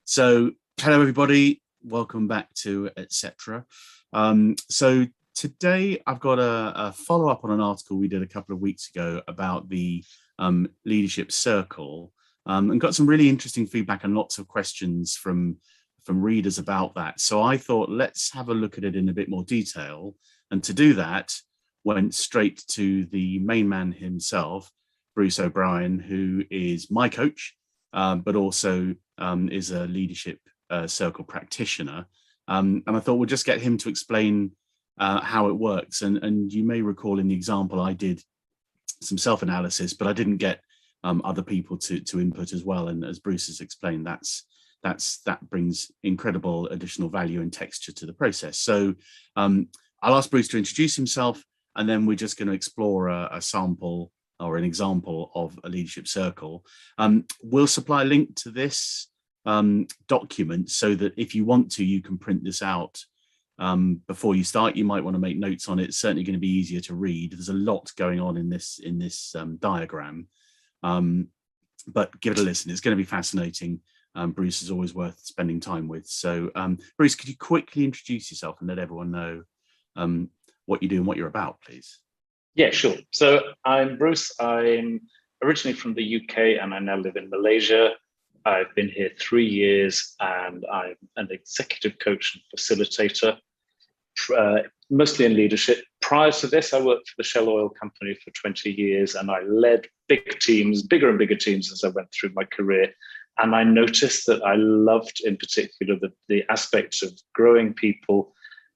So, hello everybody, welcome back to Etc. So today I've got a follow-up on an article we did a couple of weeks ago about the Leadership Circle, and got some really interesting feedback and lots of questions from readers about that. So I thought, let's have a look at it in a bit more detail. And to do that, went straight to the main man himself, Bruce O'Brien, who is my coach, but also is a Leadership Circle Practitioner. And I thought we'll just get him to explain how it works. And you may recall in the example I did some self-analysis, but I didn't get other people to input as well. And as Bruce has explained, that brings incredible additional value and texture to the process. So I'll ask Bruce to introduce himself, and then we're just going to explore a sample or an example of a leadership circle. We'll supply a link to this document so that if you want to, you can print this out before you start. You might want to make notes on it. It's certainly going to be easier to read. There's a lot going on in this diagram, but give it a listen. It's going to be fascinating. Bruce is always worth spending time with. So Bruce, could you quickly introduce yourself and let everyone know what you do and what you're about, please? Yeah, sure. So I'm Bruce. I'm originally from the UK and I now live in Malaysia. I've been here 3 years and I'm an executive coach and facilitator, mostly in leadership. Prior to this, I worked for the Shell Oil Company for 20 years and I led big teams, bigger and bigger teams as I went through my career. And I noticed that I loved in particular the aspects of growing people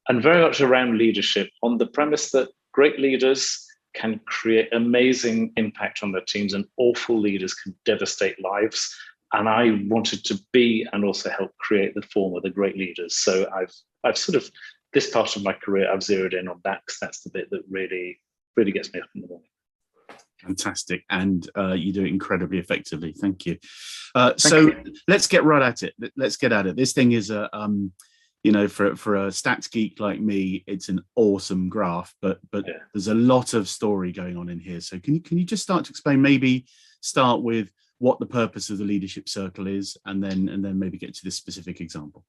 and very much around leadership on the premise that great leaders can create amazing impact on their teams and awful leaders can devastate lives. And I wanted to be and also help create the form of the great leaders. So I've sort of, this part of my career, I've zeroed in on that because that's the bit that really gets me up in the morning. Fantastic. And you do it incredibly effectively. Thank you. So let's get right at it. Let's get at it. This thing is for a stats geek like me, it's an awesome graph, but yeah, there's a lot of story going on in here. So can you just start to explain, maybe start with what the purpose of the Leadership Circle is, and then maybe get to this specific example?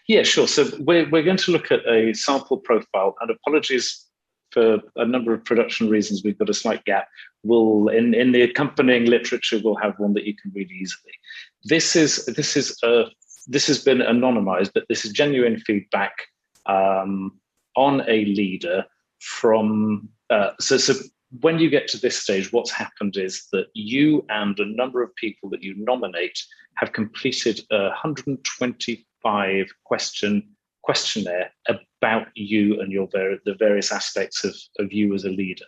Yeah, sure. So we're going to look at a sample profile, and apologies for a number of production reasons, we've got a slight gap. We'll in the accompanying literature, we'll have one that you can read easily. This has been anonymized, but this is genuine feedback on a leader from, so when you get to this stage, what's happened is that you and a number of people that you nominate have completed a 125 questionnaire about you and the various aspects of you as a leader.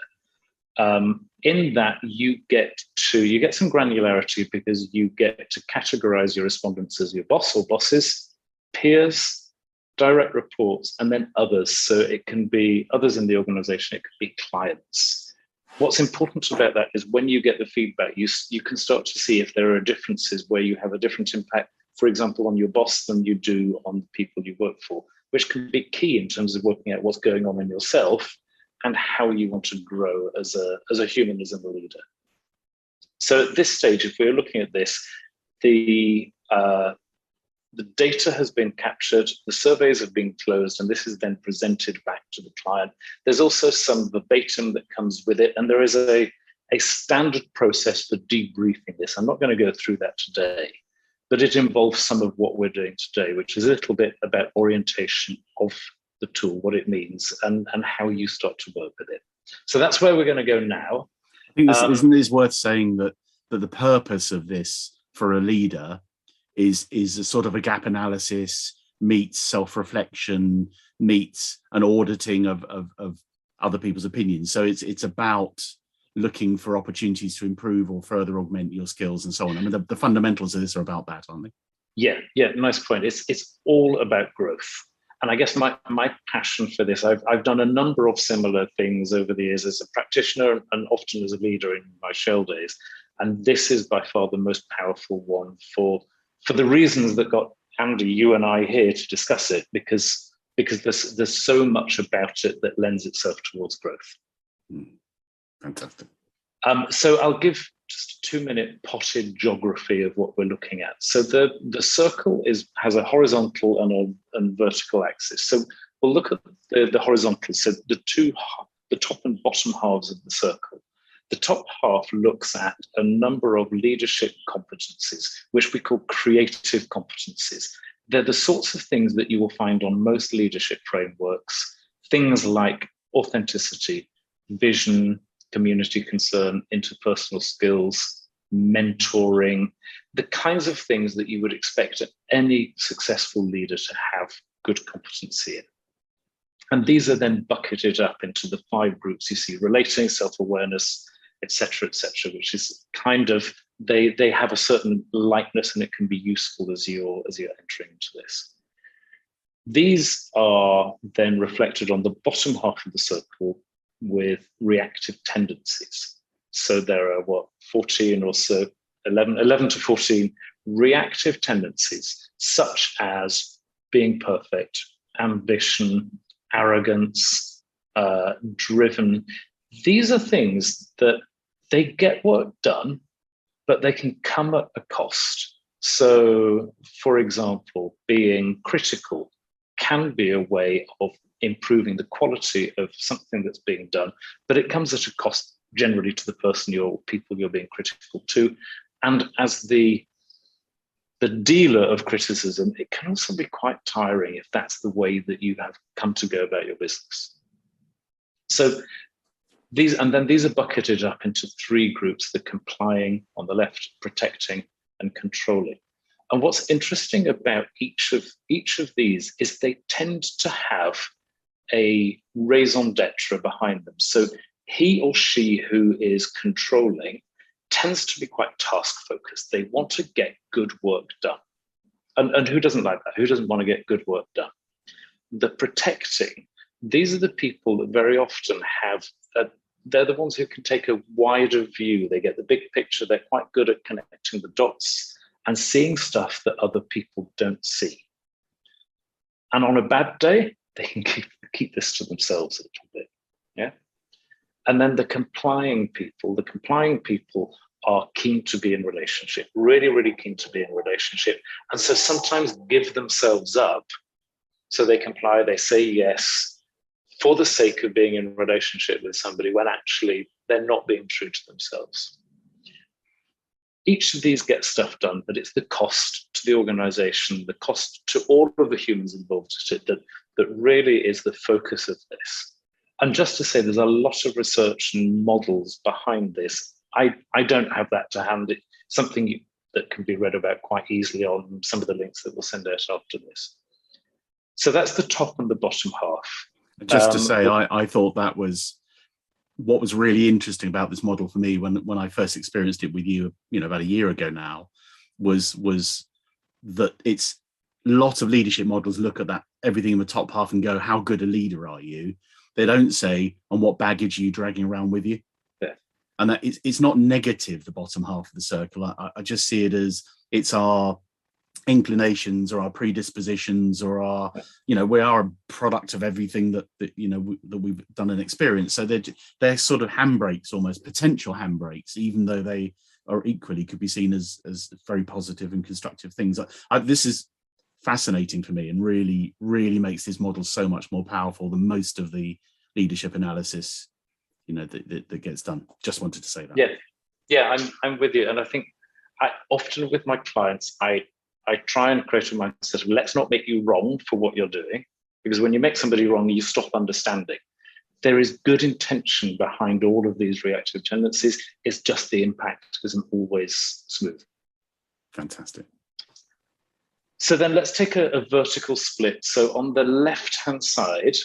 In that you get some granularity because you get to categorize your respondents as your boss or bosses, peers, direct reports, and then others. So it can be others in the organization, it could be clients. What's important about that is when you get the feedback, you can start to see if there are differences where you have a different impact, for example, on your boss than you do on the people you work for, which can be key in terms of working out what's going on in yourself and how you want to grow as a human, as a leader. So at this stage, if we're looking at this, the data has been captured, the surveys have been closed, and this is then presented back to the client. There's also some verbatim that comes with it, and there is a standard process for debriefing this. I'm not going to go through that today, but it involves some of what we're doing today, which is a little bit about orientation of the tool, what it means, and how you start to work with it. So that's where we're going to go now. I think isn't it worth saying that the purpose of this for a leader is a sort of a gap analysis meets self-reflection, meets an auditing of other people's opinions. So it's about looking for opportunities to improve or further augment your skills and so on. I mean, the fundamentals of this are about that, aren't they? Yeah, nice point. It's all about growth. And I guess my passion for this, I've done a number of similar things over the years as a practitioner and often as a leader in my Shell days. And this is by far the most powerful one for the reasons that got Andy, you and I here to discuss it, because there's so much about it that lends itself towards growth. Fantastic. So I'll give just a 2-minute potted geography of what we're looking at. So the circle has a horizontal and vertical axis. So we'll look at the horizontal. So the top and bottom halves of the circle. The top half looks at a number of leadership competencies, which we call creative competencies. They're the sorts of things that you will find on most leadership frameworks, things like authenticity, vision, community concern, interpersonal skills, mentoring, the kinds of things that you would expect any successful leader to have good competency in. And these are then bucketed up into the 5 groups you see: relating, self-awareness, etc., which is kind of, they have a certain likeness, and it can be useful as you're entering into this. These are then reflected on the bottom half of the circle with reactive tendencies. So there are 14 or so, 11 to 14 reactive tendencies, such as being perfect, ambition, arrogance, driven. These are things that they get work done, but they can come at a cost. So, for example, being critical can be a way of improving the quality of something that's being done, but it comes at a cost generally to the people you're being critical to. And as the dealer of criticism, it can also be quite tiring if that's the way that you have come to go about your business. So these are bucketed up into 3 groups: the complying on the left, protecting, and controlling. And what's interesting about each of these is they tend to have a raison d'etre behind them. So he or she who is controlling tends to be quite task focused. They want to get good work done. And who doesn't like that? Who doesn't want to get good work done? The protecting, these are the people that very often have, they're the ones who can take a wider view. They get the big picture. They're quite good at connecting the dots and seeing stuff that other people don't see. And on a bad day, they can keep this to themselves a little bit. Yeah. And then the complying people are keen to be in relationship, really, really keen to be in relationship. And so sometimes give themselves up. So they comply, they say yes for the sake of being in relationship with somebody when actually they're not being true to themselves. Each of these gets stuff done, but it's the cost to the organization, the cost to all of the humans involved that really is the focus of this. And just to say, there's a lot of research and models behind this. I don't have that to hand. It's something that can be read about quite easily on some of the links that we'll send out after this. So that's the top and the bottom half. Just to say, I thought that was what was really interesting about this model for me when I first experienced it with you, about a year ago now, was that it's a lot of leadership models look at that everything in the top half and go, how good a leader are you? They don't say, and what baggage are you dragging around with you? Yeah. And that it's not negative, the bottom half of the circle. I just see it as it's our inclinations or our predispositions or our, we are a product of everything that we've done and experienced. So they're sort of handbrakes, almost potential handbrakes, even though they are equally could be seen as very positive and constructive things. This is fascinating for me and really, really makes this model so much more powerful than most of the leadership analysis, that gets done. Just wanted to say that. Yeah, I'm with you. And I think I often with my clients, I try and create a mindset of let's not make you wrong for what you're doing, because when you make somebody wrong, you stop understanding. There is good intention behind all of these reactive tendencies. It's just the impact isn't always smooth. Fantastic. So then let's take a vertical split. So on the left-hand side,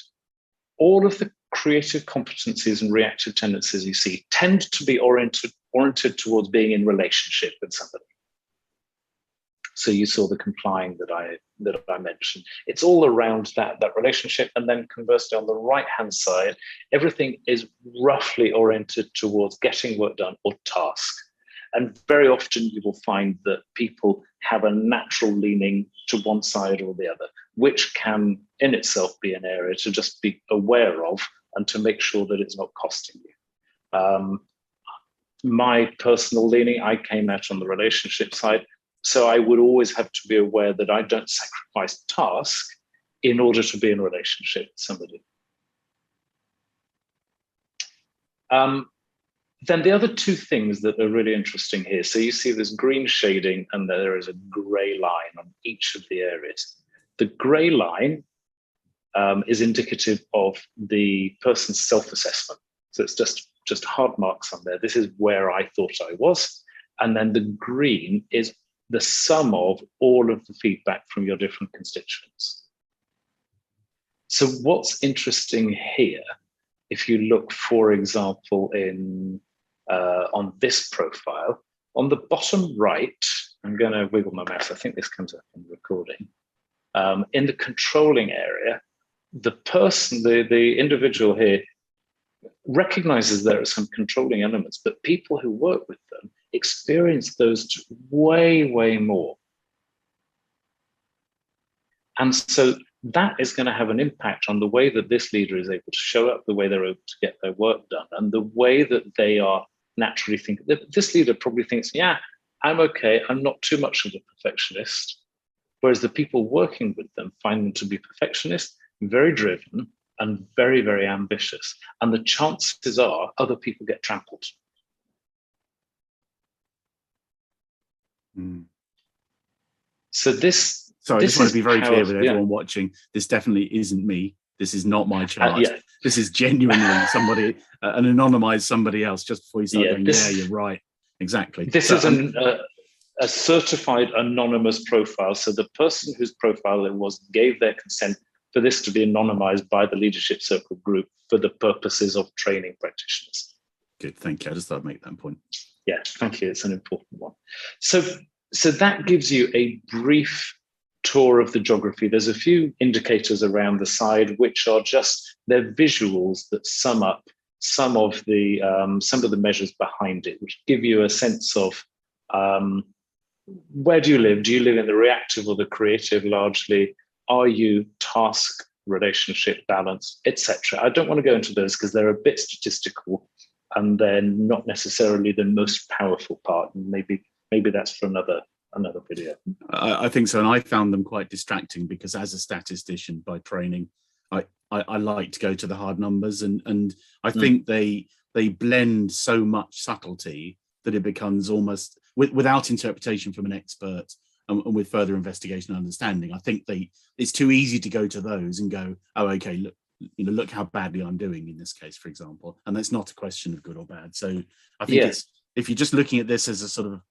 all of the creative competencies and reactive tendencies you see tend to be oriented towards being in relationship with somebody. So you saw the complying that I mentioned. It's all around that relationship. And then conversely, on the right-hand side, everything is roughly oriented towards getting work done or task. And very often you will find that people have a natural leaning to one side or the other, which can in itself be an area to just be aware of and to make sure that it's not costing you. my personal leaning, I came out on the relationship side. So I would always have to be aware that I don't sacrifice task in order to be in a relationship with somebody. Then the other two things that are really interesting here. So you see this green shading and there is a gray line on each of the areas. The gray line is indicative of the person's self-assessment. So it's just hard marks on there. This is where I thought I was. And then the green is the sum of all of the feedback from your different constituents. So what's interesting here, if you look, for example, in on this profile, on the bottom right, I'm going to wiggle my mouse. I think this comes up in the recording. In the controlling area, the person, the individual here, recognizes there are some controlling elements, but people who work with them experience those way, way more. And so that is going to have an impact on the way that this leader is able to show up, the way they're able to get their work done, and the way that they are naturally thinking. This leader probably thinks, yeah, I'm okay, I'm not too much of a perfectionist. Whereas the people working with them find them to be perfectionists, very driven, and very, very ambitious. And the chances are other people get trampled. Mm. So this... Sorry, I just want to be very clear with everyone watching. This definitely isn't me. This is not my chart. Yeah. This is genuinely somebody, an anonymized somebody else, just before you start going, yeah, you're right. Exactly. This is a certified anonymous profile. So the person whose profile it was gave their consent for this to be anonymized by the Leadership Circle group for the purposes of training practitioners. Good, thank you. I just thought I'd make that point. Yeah, thank you. It's an important one. So that gives you a brief tour of the geography. There's a few indicators around the side, which are just their visuals that sum up some of the measures behind it, which give you a sense of where do you live? Do you live in the reactive or the creative largely? Are you task, relationship, balance, etc.? I don't want to go into those because they're a bit statistical and they're not necessarily the most powerful part. And maybe that's for another video. I think so, and I found them quite distracting because as a statistician by training, I like to go to the hard numbers, and I think they blend so much subtlety that it becomes almost without interpretation from an expert and with further investigation and understanding. I think it's too easy to go to those and go, oh, okay, look how badly I'm doing in this case, for example, and that's not a question of good or bad. So I think it's, if you're just looking at this as a sort of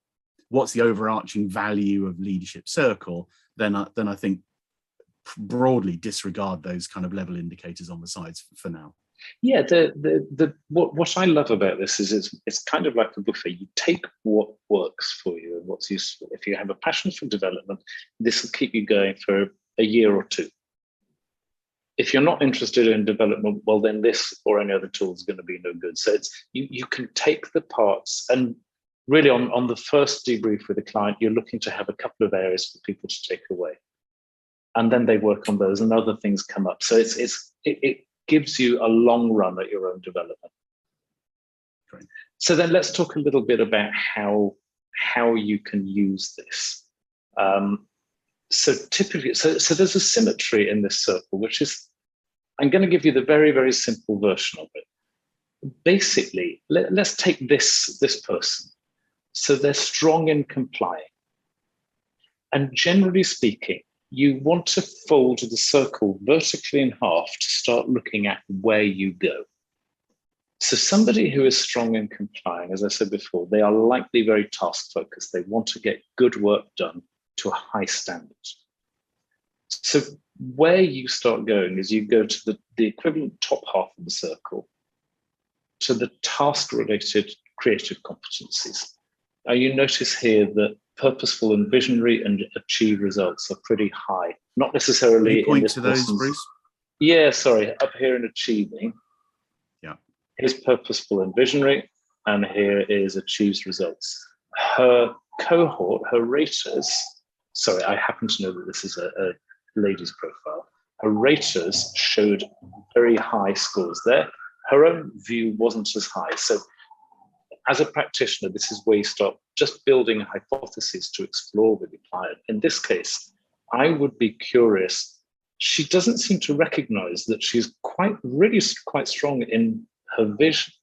what's the overarching value of Leadership Circle, then I think broadly disregard those kind of level indicators on the sides for now. Yeah, what I love about this is it's kind of like a buffet. You take what works for you and what's useful. If you have a passion for development, this will keep you going for a year or two. If you're not interested in development, well, then this or any other tool is going to be no good. So it's you can take the parts, and really on the first debrief with the client, you're looking to have a couple of areas for people to take away. And then they work on those and other things come up. So it gives you a long run at your own development. Great. So then let's talk a little bit about how you can use this. So typically, so there's a symmetry in this circle, which is, I'm going to give you the very, very simple version of it. Basically, let's take this person. So they're strong in complying. And generally speaking, you want to fold the circle vertically in half to start looking at where you go. So somebody who is strong in complying, as I said before, they are likely very task focused. They want to get good work done to a high standard. So where you start going is you go to the equivalent top half of the circle, to the task-related creative competencies. Now you notice here that purposeful and visionary and achieve results are pretty high. Not necessarily. Can you point in this to those, Bruce? Yeah, sorry. Up here in achieving. Yeah. Here's purposeful and visionary, and here is achieves results. Her cohort, her raters. Sorry, I happen to know that this is a lady's profile. Her raters showed very high scores there. Her own view wasn't as high. So as a practitioner, this is where you start just building hypotheses to explore with your client. In this case, I would be curious. She doesn't seem to recognize that she's really quite strong in her vision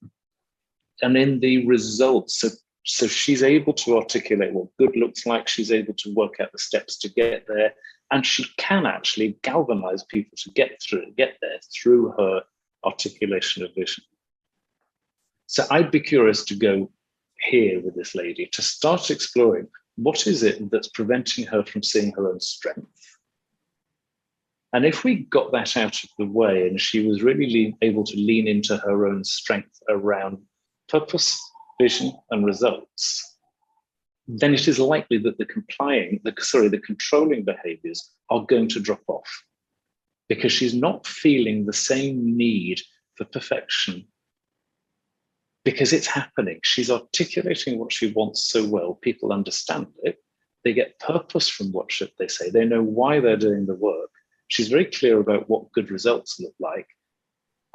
and in the results. So she's able to articulate what good looks like. She's able to work out the steps to get there. And she can actually galvanize people to get there through her articulation of vision. So I'd be curious to go here with this lady to start exploring what is it that's preventing her from seeing her own strength. And if we got that out of the way and she was really able to lean into her own strength around purpose, vision, and results, then it is likely that the controlling behaviors are going to drop off because she's not feeling the same need for perfection because it's happening. She's articulating what she wants so well. People understand it. They get purpose from what they say. They know why they're doing the work. She's very clear about what good results look like.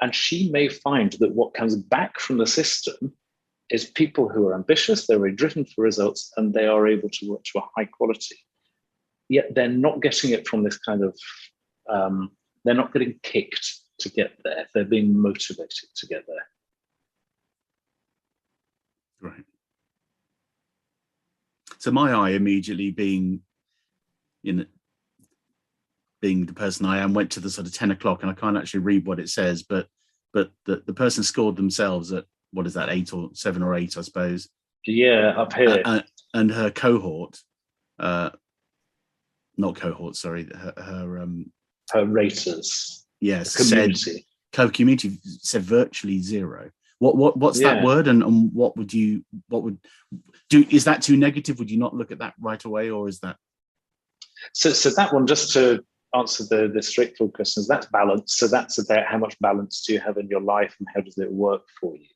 And she may find that what comes back from the system is people who are ambitious, they're very driven for results, and they are able to work to a high quality. Yet they're not getting it from this kind of, they're not getting kicked to get there. They're being motivated to get there. Right. So my eye immediately being the person I am, went to the sort of 10 o'clock, and I can't actually read what it says, but the person scored themselves at, what is that, 8 or 7 or 8, I suppose. Yeah, up here. And her cohort, not cohort, sorry, her raters. Yes, Community. Community said virtually 0. What's that word, and what would do? Is that too negative? Would you not look at that right away, or is that? So that one, just to answer the straightforward questions, that's balance. So that's about how much balance do you have in your life and how does it work for you?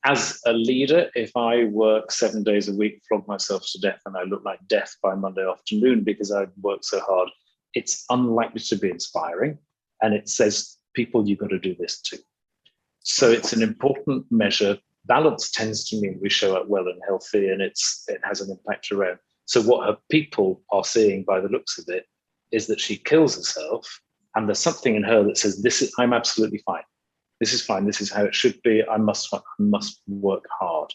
As a leader, if I work 7 days a week, flog myself to death, and I look like death by Monday afternoon because I work so hard, it's unlikely to be inspiring. And it says, people, you've got to do this too. So it's an important measure. Balance tends to mean we show up well and healthy, and it has an impact around. So what her people are seeing by the looks of it is that she kills herself, and there's something in her that says, I'm absolutely fine. This is fine. This is how it should be. I must work hard.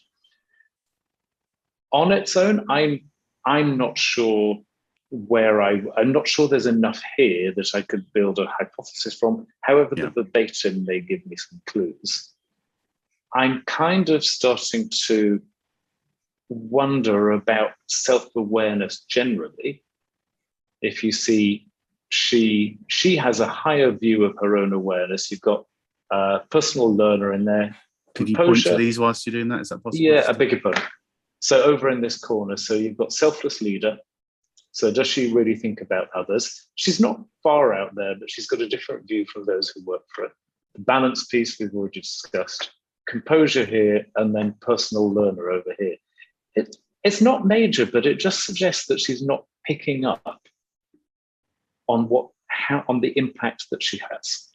On its own, I'm not sure I'm not sure there's enough here that I could build a hypothesis from. However, the verbatim may give me some clues. I'm kind of starting to wonder about self-awareness generally. If you see, she has a higher view of her own awareness. You've got a personal learner in there. Could you point to these whilst you're doing that? Is that possible? Yeah, I beg your pardon. So over in this corner, so you've got selfless leader. So does she really think about others? She's not far out there, but she's got a different view from those who work for it. The balance piece we've already discussed. Composure here, and then personal learner over here. It's not major, but it just suggests that she's not picking up on on the impact that she has.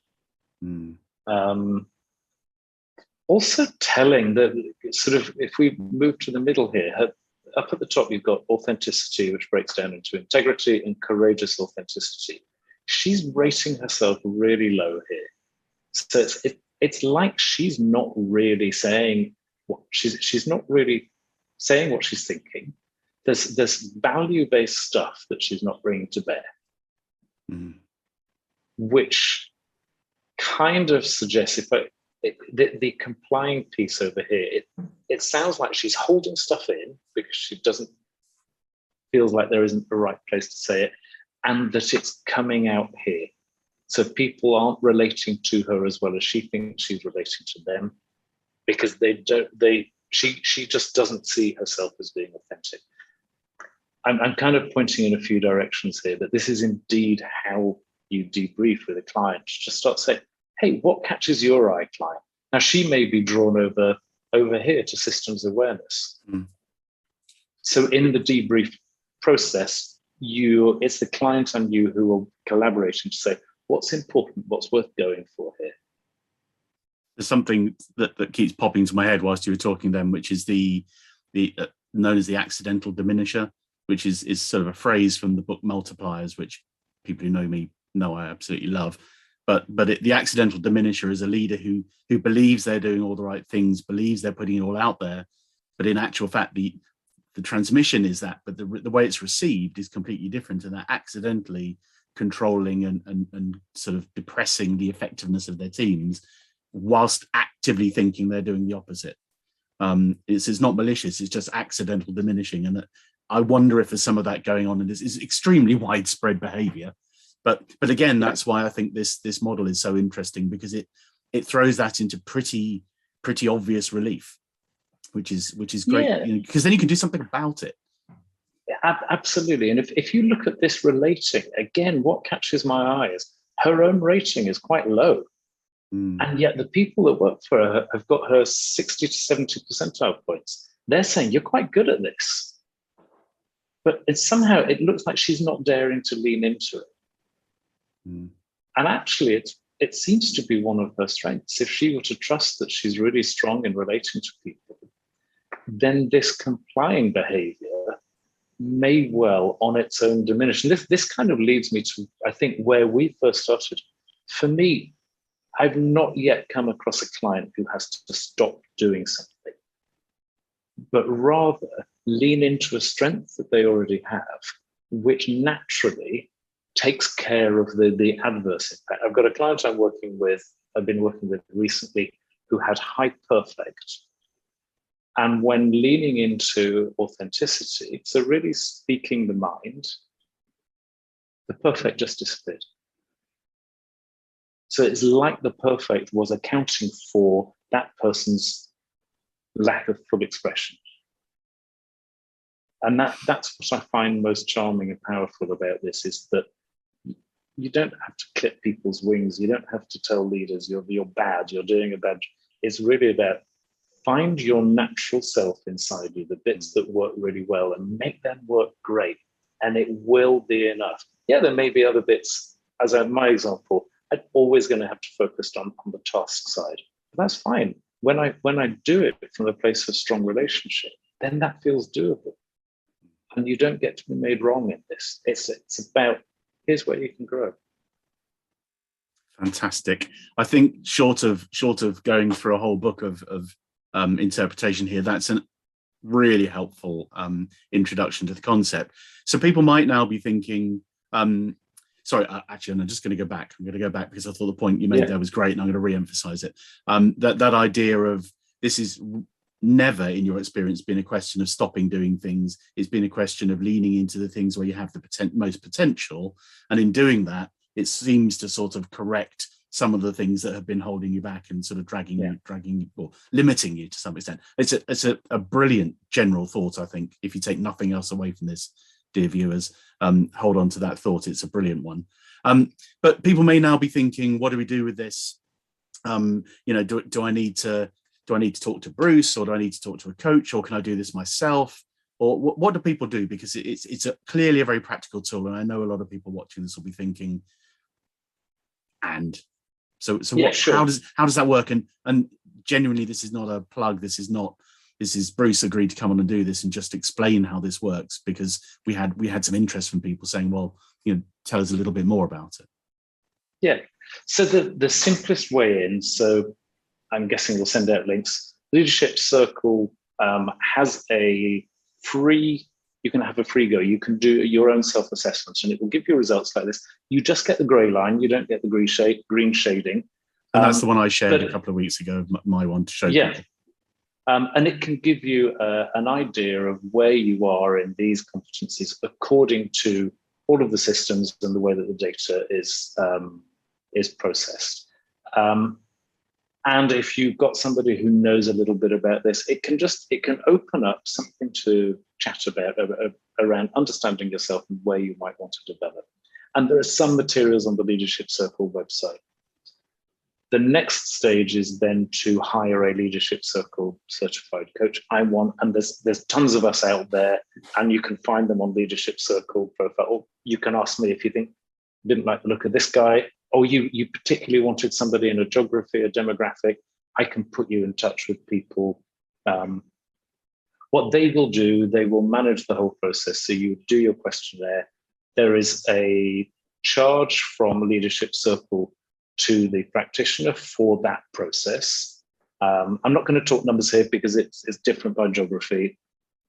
Also telling that sort of, if we move to the middle here, up at the top, you've got authenticity, which breaks down into integrity and courageous authenticity. She's rating herself really low here. So it's like she's not really saying she's not really saying what she's thinking. There's value-based stuff that she's not bringing to bear, which kind of suggests the complying piece over here, it sounds like she's holding stuff in because she feels like there isn't the right place to say it, and that it's coming out here. So people aren't relating to her as well as she thinks she's relating to them, because she just doesn't see herself as being authentic. I'm kind of pointing in a few directions here, but this is indeed how you debrief with a client. Just start saying, hey, what catches your eye, client? Now, she may be drawn over here to systems awareness. So in the debrief process, it's the client and you who are collaborating to say, what's important, what's worth going for here? There's something that keeps popping to my head whilst you were talking then, which is the known as the accidental diminisher, which is sort of a phrase from the book Multipliers, which people who know me know I absolutely love. But the accidental diminisher is a leader who believes they're doing all the right things, believes they're putting it all out there, but in actual fact the transmission is that, but the way it's received is completely different, and they're accidentally controlling and sort of depressing the effectiveness of their teams whilst actively thinking they're doing the opposite. It's not malicious, it's just accidental diminishing. And I wonder if there's some of that going on, and this is extremely widespread behavior. But again, that's why I think this model is so interesting, because it throws that into pretty obvious relief, which is great, Yeah. because then you can do something about it. Absolutely. And if you look at this relating, again, what catches my eye is her own rating is quite low. And yet the people that work for her have got her 60 to 70 percentile points. They're saying, you're quite good at this. But somehow it looks like she's not daring to lean into it. And actually, it seems to be one of her strengths. If she were to trust that she's really strong in relating to people, then this complying behavior may well on its own diminish. And this kind of leads me to, I think, where we first started. For me, I've not yet come across a client who has to stop doing something, but rather lean into a strength that they already have, which naturally takes care of the adverse impact. I've got a client I've been working with recently, who had high perfect. And when leaning into authenticity, so really speaking the mind, the perfect just disappeared. So it's like the perfect was accounting for that person's lack of full expression. And that's what I find most charming and powerful about this, is that you don't have to clip people's wings. You don't have to tell leaders you're bad, you're doing a bad. It's really about find your natural self inside you, the bits that work really well, and make them work great. And it will be enough. Yeah, there may be other bits, as in my example, I'm always going to have to focus on the task side. But that's fine. When I do it from a place of strong relationship, then that feels doable. And you don't get to be made wrong in this. It's about, here's where you can grow. Fantastic. I think short of going through a whole book of interpretation here, that's a really helpful introduction to the concept. So people might now be thinking, sorry, actually, I'm just going to go back. I'm going to go back because I thought the point you made there was great, and I'm going to re-emphasize it. That idea of this is never, in your experience, been a question of stopping doing things. It's been a question of leaning into the things where you have the most potential, and in doing that, it seems to sort of correct some of the things that have been holding you back and sort of dragging you or limiting you to some extent. It's a brilliant general thought, I think. If you take nothing else away from this, dear viewers, hold on to that thought. It's a brilliant one. But people may now be thinking, what do we do with this? Do I need to talk to Bruce, or do I need to talk to a coach, or can I do this myself? Or what do people do? Because it's clearly a very practical tool, and I know a lot of people watching this will be thinking, and so yeah, what, sure. how does that work? And genuinely, this is not a plug. This is Bruce agreed to come on and do this and just explain how this works, because we had some interest from people saying, well, tell us a little bit more about it. Yeah. So the simplest way in, so I'm guessing we'll send out links. Leadership Circle has a free, you can have a free go. You can do your own self-assessment, and it will give you results like this. You just get the gray line. You don't get the green shading. And that's the one I shared a couple of weeks ago, my one to show people. And it can give you an idea of where you are in these competencies according to all of the systems and the way that the data is processed. And if you've got somebody who knows a little bit about this, it can open up something to chat about around understanding yourself and where you might want to develop. And there are some materials on the Leadership Circle website. The next stage is then to hire a Leadership Circle certified coach. And there's tons of us out there, and you can find them on Leadership Circle profile. Or you can ask me if you think, didn't like the look of this guy, or you particularly wanted somebody in a geography, a demographic, I can put you in touch with people. What they will do, they will manage the whole process. So you do your questionnaire. There is a charge from Leadership Circle to the practitioner for that process. I'm not going to talk numbers here because it's different by geography.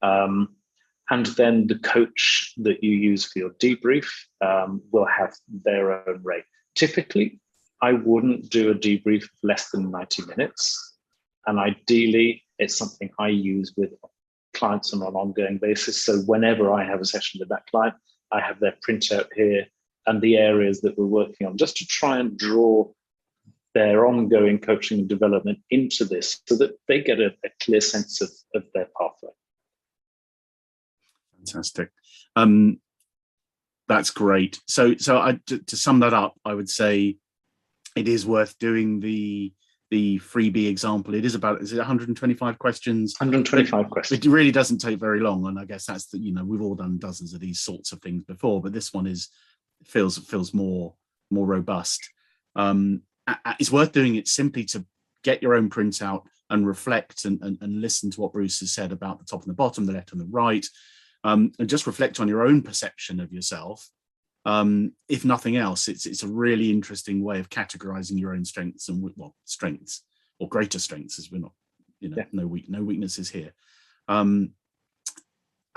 And then the coach that you use for your debrief will have their own rate. Typically, I wouldn't do a debrief of less than 90 minutes. And ideally, it's something I use with clients on an ongoing basis. So whenever I have a session with that client, I have their printout here and the areas that we're working on, just to try and draw their ongoing coaching and development into this so that they get a clear sense of their pathway. Fantastic. That's great. So to sum that up, I would say it is worth doing the freebie example. It is 125 questions? 125 questions. It really doesn't take very long, and I guess that's we've all done dozens of these sorts of things before, but this one feels more robust. It's worth doing it simply to get your own printout and reflect and listen to what Bruce has said about the top and the bottom, the left and the right, and just reflect on your own perception of yourself. If nothing else, it's a really interesting way of categorizing your own strengths and strengths or greater strengths, as we're not, no weaknesses here. And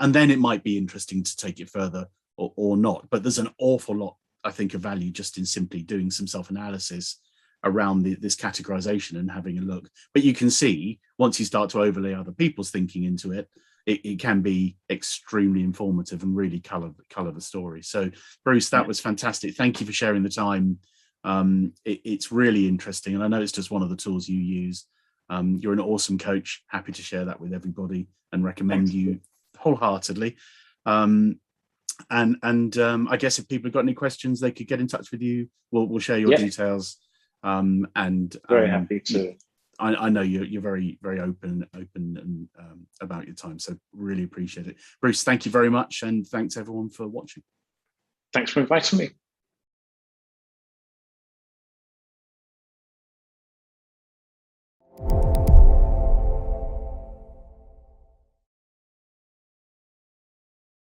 then it might be interesting to take it further or not. But there's an awful lot, I think, of value just in simply doing some self-analysis around this categorization and having a look. But you can see once you start to overlay other people's thinking into it, it can be extremely informative and really color the story. So Bruce, that was fantastic. Thank you for sharing the time. It's really interesting. And I know it's just one of the tools you use. You're an awesome coach. Happy to share that with everybody and recommend you wholeheartedly. And I guess if people have got any questions, they could get in touch with you. We'll share your details. Very happy to. I know you're very, very open and about your time, so really appreciate it. Bruce, thank you very much, and thanks everyone for watching. Thanks for inviting me.